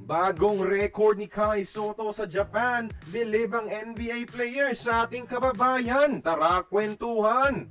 Bagong record ni Kai Sotto sa Japan, bilib ang NBA players sa ating kababayan. Tara kwentuhan!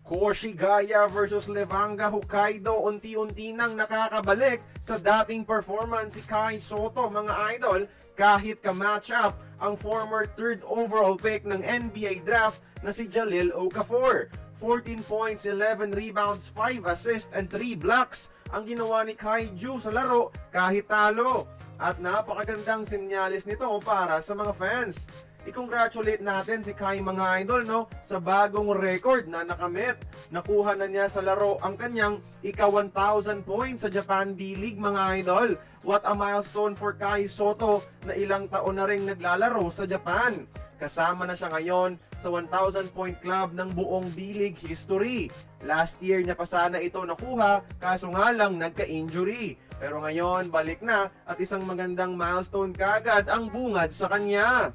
Koshigaya versus Levanga Hokkaido, unti-unti nang nakakabalik sa dating performance si Kai Sotto, mga idol, kahit ka-matchup ang former third overall pick ng NBA draft na si Jahlil Okafor. 14 points, 11 rebounds, 5 assists, and 3 blocks ang ginawa ni Kaiju sa laro kahit talo. At napakagandang sinyalis nito para sa mga fans. I-congratulate natin si Kai, mga idol, no, sa bagong record na nakamit. Nakuha na niya sa laro ang kanyang ika-1,000 points sa Japan B-League, mga idol. What a milestone for Kai Sotto na ilang taon na ring naglalaro sa Japan. Kasama na siya ngayon sa 1,000 point club ng buong B-League history. Last year niya pa sana ito nakuha, kaso nga lang nagka-injury. Pero ngayon, balik na at isang magandang milestone kagad ang bungad sa kanya.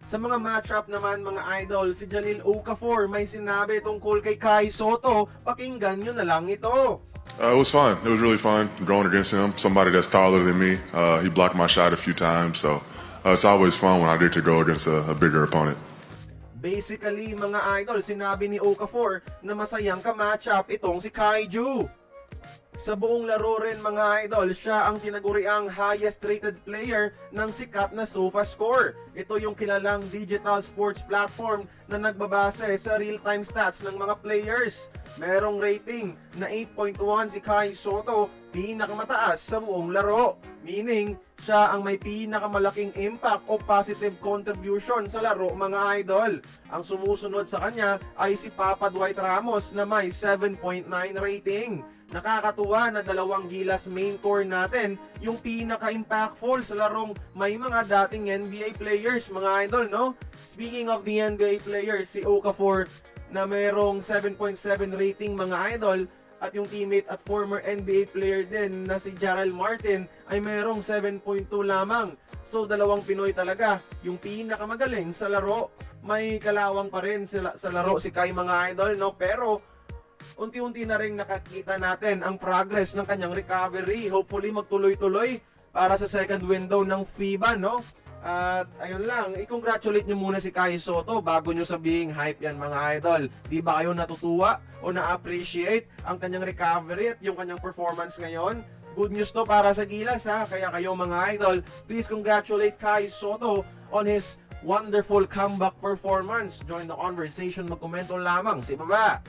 Sa mga matchup naman, mga idol, si Jahlil Okafor may sinabi tungkol kay Kai Sotto. Pakinggan nyo na lang ito. It was fun. It was really fun going against him. Somebody that's taller than me. He blocked my shot a few times, so it's always fun when I get to go against a bigger opponent. Basically, mga idol, sinabi ni Okafor na masayang ka-matchup itong si Kaiju. Sa buong laro rin, mga idol, siya ang tinaguriang highest rated player ng sikat na SofaScore. Ito yung kilalang digital sports platform na nagbabase sa real-time stats ng mga players. Merong rating na 8.1 si Kai Sotto, pinakamataas sa buong laro. Meaning, siya ang may pinakamalaking impact o positive contribution sa laro, mga idol. Ang sumusunod sa kanya ay si Papa Dwight Ramos na may 7.9 rating. Nakakatuwa na dalawang gilas main core natin yung pinaka-impactful sa larong may mga dating NBA players, mga idol, no? Speaking of the NBA players, si Okafor na mayroong 7.7 rating, mga idol, at yung teammate at former NBA player din na si Jarrell Martin ay mayroong 7.2 lamang. So dalawang Pinoy talaga yung pinakamagaling sa laro. May kalawang pa rin sa laro si Kai, mga idol, no? Pero unti-unti na rin nakakita natin ang progress ng kanyang recovery. Hopefully magtuloy-tuloy para sa second window ng FIBA, no? At ayun lang, i-congratulate nyo muna si Kai Sotto bago nyo sabihing hype yan, mga idol. Di ba kayo natutuwa o na-appreciate ang kanyang recovery at yung kanyang performance ngayon? Good news to para sa Gilas, ha? Kaya kayo, mga idol, please congratulate Kai Sotto on his wonderful comeback performance. Join the conversation, magkomento lamang sa ibaba.